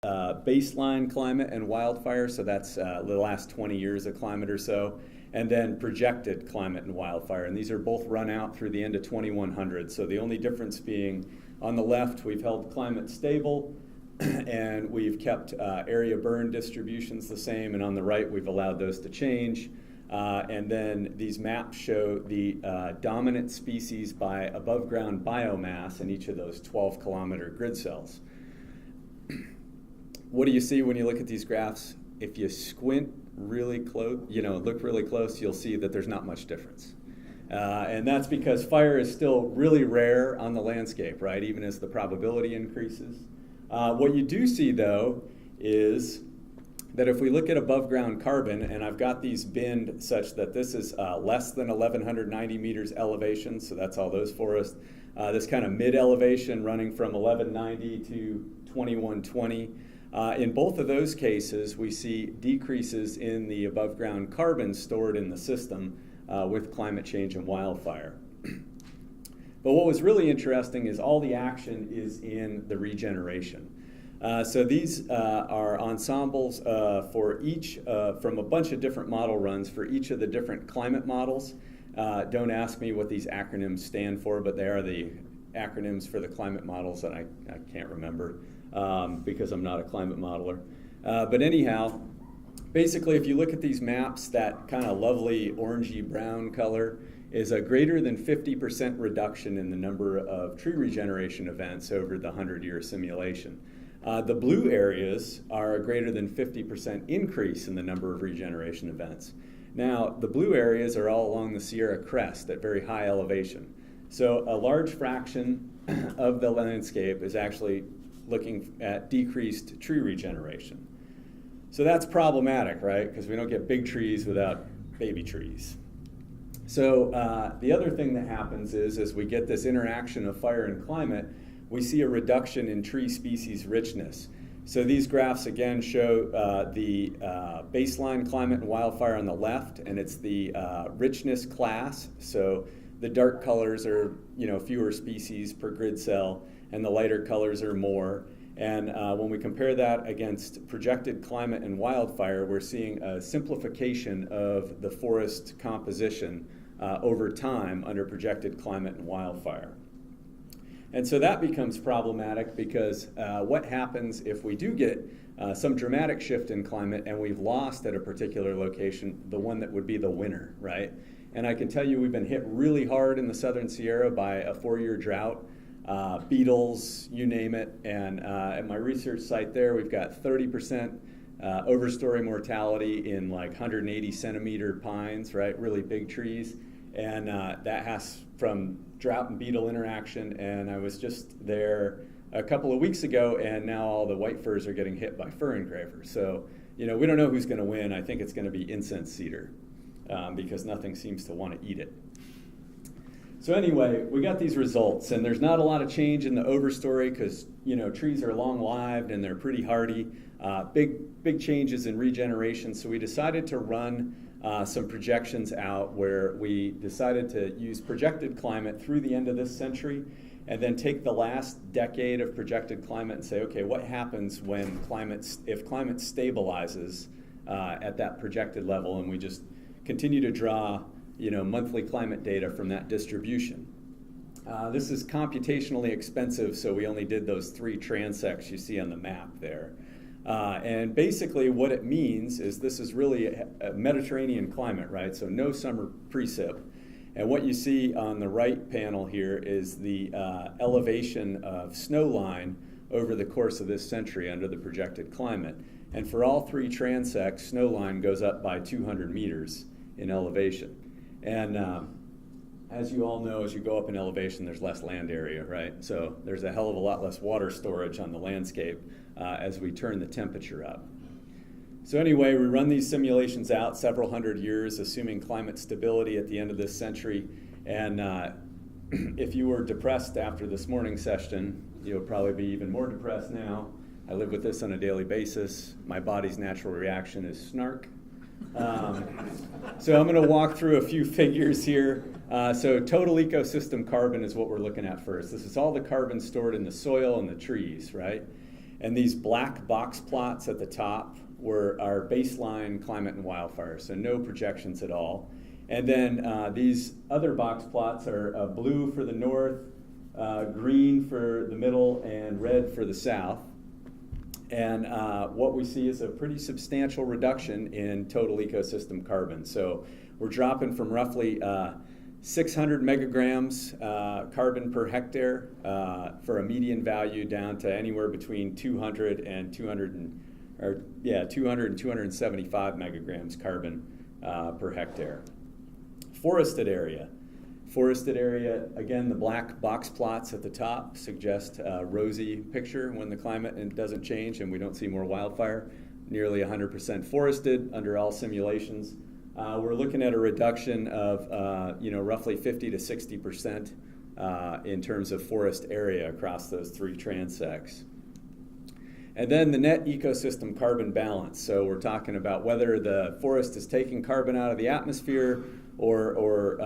baseline climate and wildfire, so that's the last 20 years of climate or so, and then projected climate and wildfire. And these are both run out through the end of 2100. So the only difference being on the left, we've held climate stable and we've kept area burn distributions the same, and on the right, we've allowed those to change. And then these maps show the dominant species by above ground biomass in each of those 12-kilometer grid cells. What do you see when you look at these graphs? If you squint really close, look really close, you'll see that there's not much difference. And that's because fire is still really rare on the landscape, right, even as the probability increases. What you do see, though, is that if we look at above ground carbon, and I've got these binned such that this is less than 1,190 meters elevation, so that's all those forests. This kind of mid elevation running from 1,190 to 2,120. In both of those cases, we see decreases in the above ground carbon stored in the system with climate change and wildfire. But what was really interesting is all the action is in the regeneration. So these are ensembles for each, from a bunch of different model runs for each of the different climate models. Don't ask me what these acronyms stand for, but they are the acronyms for the climate models that I can't remember because I'm not a climate modeler. But anyhow, basically if you look at these maps, that kind of lovely orangey brown color is a greater than 50% reduction in the number of tree regeneration events over the 100-year simulation. The blue areas are a greater than 50% increase in the number of regeneration events. Now, the blue areas are all along the Sierra Crest at very high elevation. So a large fraction of the landscape is actually looking at decreased tree regeneration. So that's problematic, right? Because we don't get big trees without baby trees. So the other thing that happens is, as we get this interaction of fire and climate, we see a reduction in tree species richness. So these graphs again show the baseline climate and wildfire on the left, and it's the richness class. So the dark colors are fewer species per grid cell, and the lighter colors are more. And when we compare that against projected climate and wildfire, we're seeing a simplification of the forest composition over time under projected climate and wildfire. And so that becomes problematic because what happens if we do get some dramatic shift in climate and we've lost at a particular location the one that would be the winner, right? And I can tell you we've been hit really hard in the Southern Sierra by a 4-year drought, beetles, you name it. And at my research site there, we've got 30% overstory mortality in like 180 centimeter pines, right? Really big trees. And that has from drought and beetle interaction. And I was just there a couple of weeks ago, and now all the white firs are getting hit by fir engravers. So, we don't know who's going to win. I think it's going to be incense cedar because nothing seems to want to eat it. So anyway, we got these results, and there's not a lot of change in the overstory because, trees are long-lived and they're pretty hardy. Big changes in regeneration. So we decided to run some projections out where we decided to use projected climate through the end of this century and then take the last decade of projected climate and say, okay, what happens when if climate stabilizes at that projected level, and we just continue to draw monthly climate data from that distribution. This is computationally expensive, so we only did those 3 transects you see on the map there. And basically what it means is this is really a Mediterranean climate, right? So no summer precip. And what you see on the right panel here is the elevation of snow line over the course of this century under the projected climate. And for all 3 transects, snow line goes up by 200 meters in elevation. And as you all know, as you go up in elevation, there's less land area, right? So there's a hell of a lot less water storage on the landscape as we turn the temperature up. So anyway, we run these simulations out several hundred years, assuming climate stability at the end of this century. And if you were depressed after this morning's session, you'll probably be even more depressed now. I live with this on a daily basis. My body's natural reaction is snark. So I'm going to walk through a few figures here. So total ecosystem carbon is what we're looking at first. This is all the carbon stored in the soil and the trees, right? And these black box plots at the top were our baseline climate and wildfire, so no projections at all. And then these other box plots are blue for the north, green for the middle, and red for the south. And what we see is a pretty substantial reduction in total ecosystem carbon. So we're dropping from roughly 600 megagrams carbon per hectare for a median value down to anywhere between 200 and 275 megagrams carbon per hectare. Forested area. Forested area, again, the black box plots at the top suggest a rosy picture when the climate doesn't change and we don't see more wildfire. Nearly 100% forested under all simulations. We're looking at a reduction of roughly 50 to 60% in terms of forest area across those three transects. And then the net ecosystem carbon balance. So we're talking about whether the forest is taking carbon out of the atmosphere or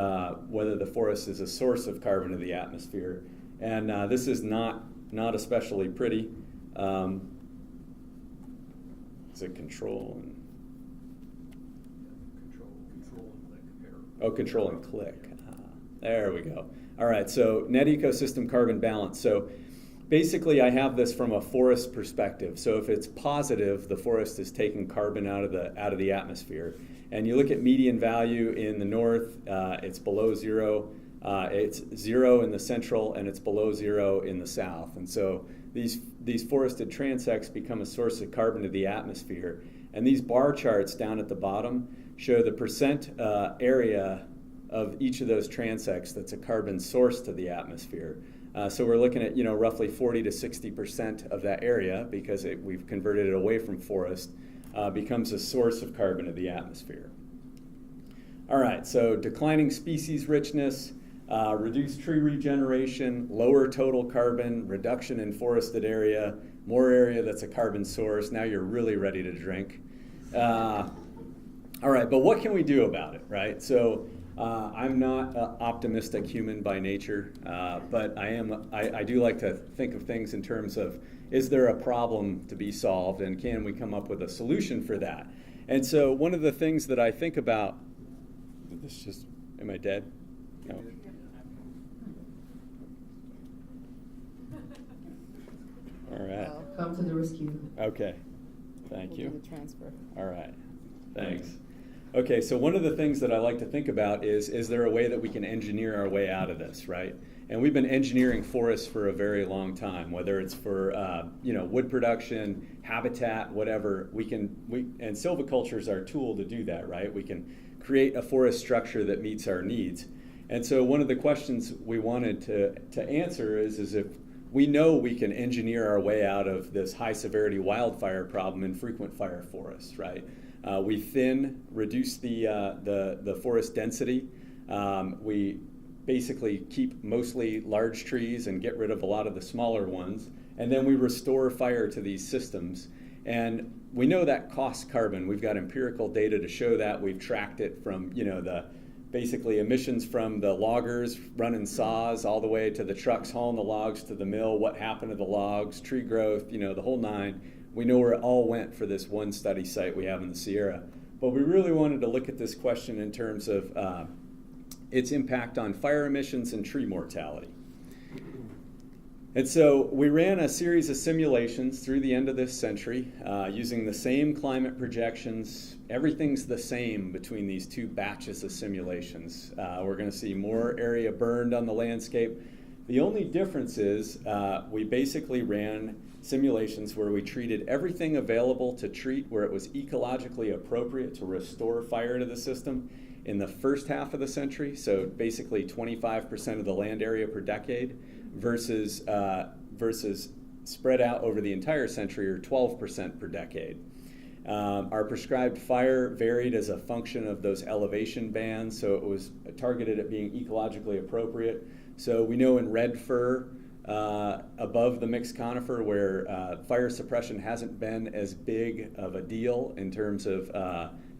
whether the forest is a source of carbon to the atmosphere. And this is not especially pretty. Is it control and control and click. There we go. All right, so net ecosystem carbon balance. So basically I have this from a forest perspective. So if it's positive, the forest is taking carbon out of the atmosphere. And you look at median value in the north, it's below zero. It's zero in the central, and it's below zero in the south. And so these forested transects become a source of carbon to the atmosphere. And these bar charts down at the bottom show the percent area of each of those transects that's a carbon source to the atmosphere. So we're looking at roughly 40 to 60% of that area, because we've converted it away from forest, becomes a source of carbon to the atmosphere. All right, so declining species richness, reduced tree regeneration, lower total carbon, reduction in forested area, more area that's a carbon source. Now you're really ready to drink. All right, but what can we do about it, right? So I'm not an optimistic human by nature, but I do like to think of things in terms of, is there a problem to be solved, and can we come up with a solution for that? And so one of the things that I think about, am I dead? No. All right. I'll come to the rescue. Okay, thank you. Do the transfer. All right, thanks. Okay, so one of the things that I like to think about is there a way that we can engineer our way out of this, right? And we've been engineering forests for a very long time, whether it's for wood production, habitat, whatever. And silviculture is our tool to do that, right? We can create a forest structure that meets our needs. And so one of the questions we wanted to answer is if we know we can engineer our way out of this high severity wildfire problem in frequent fire forests, right? We reduce the forest density. We basically keep mostly large trees and get rid of a lot of the smaller ones. And then we restore fire to these systems. And we know that costs carbon. We've got empirical data to show that. We've tracked it from, the basically emissions from the loggers running saws all the way to the trucks hauling the logs to the mill, what happened to the logs, tree growth, the whole nine. We know where it all went for this one study site we have in the Sierra. But we really wanted to look at this question in terms of its impact on fire emissions and tree mortality. And so we ran a series of simulations through the end of this century using the same climate projections. Everything's the same between these two batches of simulations. We're going to see more area burned on the landscape. The only difference is we basically ran simulations where we treated everything available to treat where it was ecologically appropriate to restore fire to the system in the first half of the century, so basically 25% of the land area per decade, versus spread out over the entire century, or 12% per decade. Our prescribed fire varied as a function of those elevation bands, so it was targeted at being ecologically appropriate. So we know in red fir, above the mixed conifer, where fire suppression hasn't been as big of a deal in terms of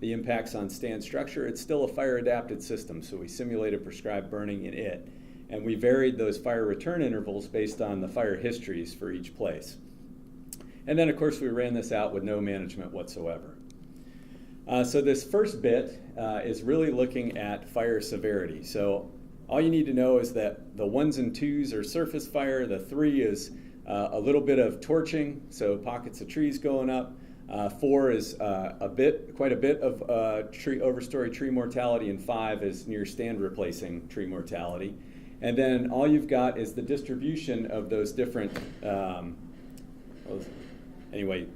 the impacts on stand structure, it's still a fire-adapted system, so we simulated prescribed burning in it. And we varied those fire return intervals based on the fire histories for each place. And then, of course, we ran this out with no management whatsoever. So this first bit is really looking at fire severity. So all you need to know is that the 1s and 2s are surface fire. The 3 is a little bit of torching, so pockets of trees going up. 4 is quite a bit of overstory tree mortality, and 5 is near stand replacing tree mortality. And then all you've got is the distribution of those different, anyway,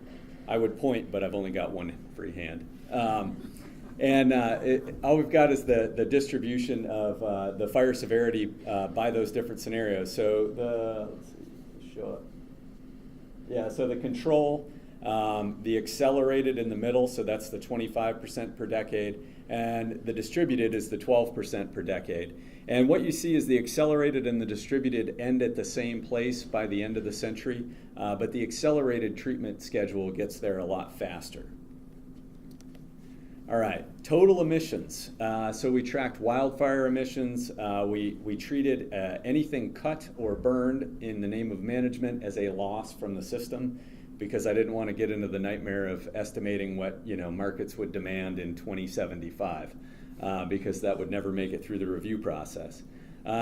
I would point, but I've only got one free hand. All we've got is the distribution of the fire severity by those different scenarios. So let's show it. Yeah, so the control, the accelerated in the middle, so that's the 25% per decade, and the distributed is the 12% per decade. And what you see is the accelerated and the distributed end at the same place by the end of the century, but the accelerated treatment schedule gets there a lot faster. All right, total emissions. So we tracked wildfire emissions. We treated anything cut or burned in the name of management as a loss from the system, because I didn't want to get into the nightmare of estimating what markets would demand in 2075, because that would never make it through the review process.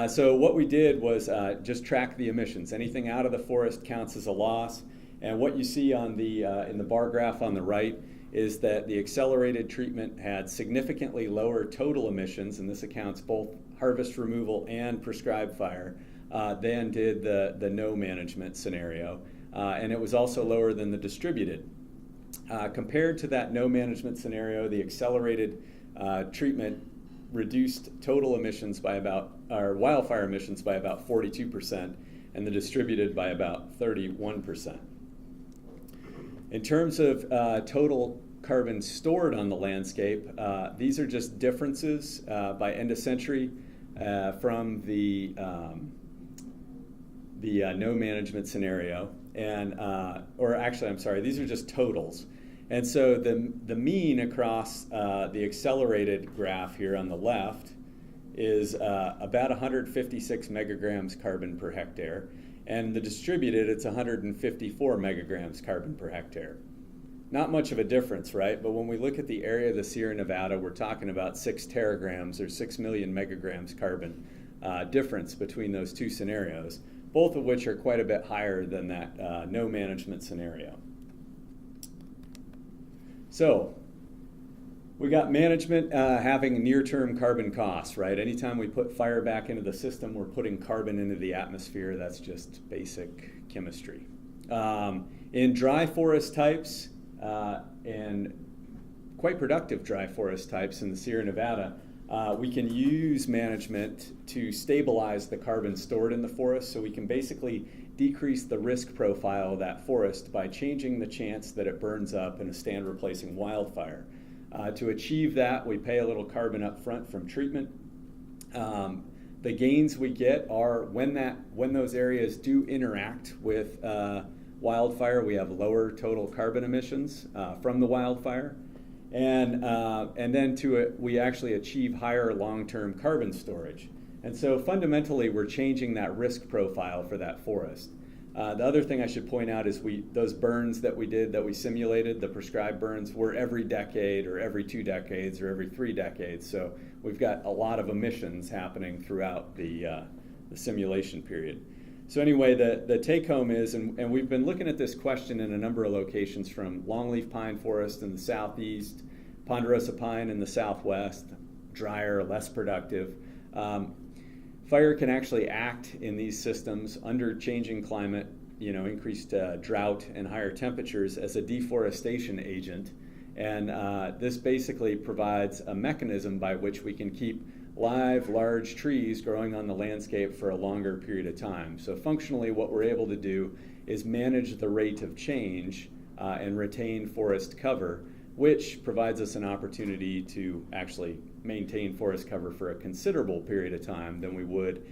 So what we did was just track the emissions. Anything out of the forest counts as a loss. And what you see on the in the bar graph on the right is that the accelerated treatment had significantly lower total emissions, and this accounts both harvest removal and prescribed fire, than did the no management scenario. And it was also lower than the distributed. Compared to that no management scenario, the accelerated treatment reduced total emissions by wildfire emissions by about 42%, and the distributed by about 31%. In terms of total carbon stored on the landscape, these are just differences by end of century from the no management scenario, and or actually, I'm sorry, these are just totals. And so the mean across the accelerated graph here on the left is about 156 megagrams carbon per hectare. And the distributed, it's 154 megagrams carbon per hectare. Not much of a difference, right? But when we look at the area of the Sierra Nevada, we're talking about 6 teragrams or 6 million megagrams carbon difference between those two scenarios, both of which are quite a bit higher than that no management scenario. So we got management having near-term carbon costs, right? Anytime we put fire back into the system, we're putting carbon into the atmosphere. That's just basic chemistry. In dry forest types, and quite productive dry forest types in the Sierra Nevada, we can use management to stabilize the carbon stored in the forest, so we can basically decrease the risk profile of that forest by changing the chance that it burns up in a stand replacing wildfire. To achieve that, we pay a little carbon up front from treatment. The gains we get are when those areas do interact with wildfire, we have lower total carbon emissions from the wildfire. And then we actually achieve higher long-term carbon storage. And so fundamentally, we're changing that risk profile for that forest. The other thing I should point out is those burns that we did, that we simulated, the prescribed burns, were every decade or every 2 decades or every 3 decades. So we've got a lot of emissions happening throughout the simulation period. So anyway, the take-home is, and we've been looking at this question in a number of locations, from longleaf pine forest in the southeast, ponderosa pine in the southwest, drier, less productive. Fire can actually act in these systems under changing climate, increased drought and higher temperatures, as a deforestation agent. And this basically provides a mechanism by which we can keep live, large trees growing on the landscape for a longer period of time. So functionally, what we're able to do is manage the rate of change and retain forest cover, which provides us an opportunity to actually maintain forest cover for a considerable period of time than we would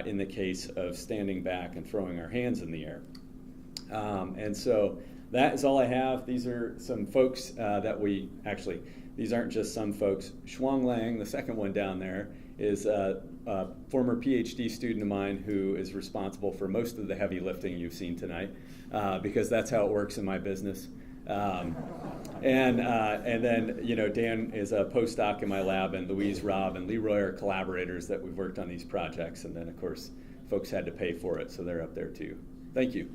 in the case of standing back and throwing our hands in the air. And so that is all I have. These are some folks these aren't just some folks. Shuang Lang, the second one down there, is a former PhD student of mine who is responsible for most of the heavy lifting you've seen tonight, because that's how it works in my business. And then, Dan is a postdoc in my lab, and Louise, Rob, and Leroy are collaborators that we've worked on these projects. And then, of course, folks had to pay for it, so they're up there too. Thank you.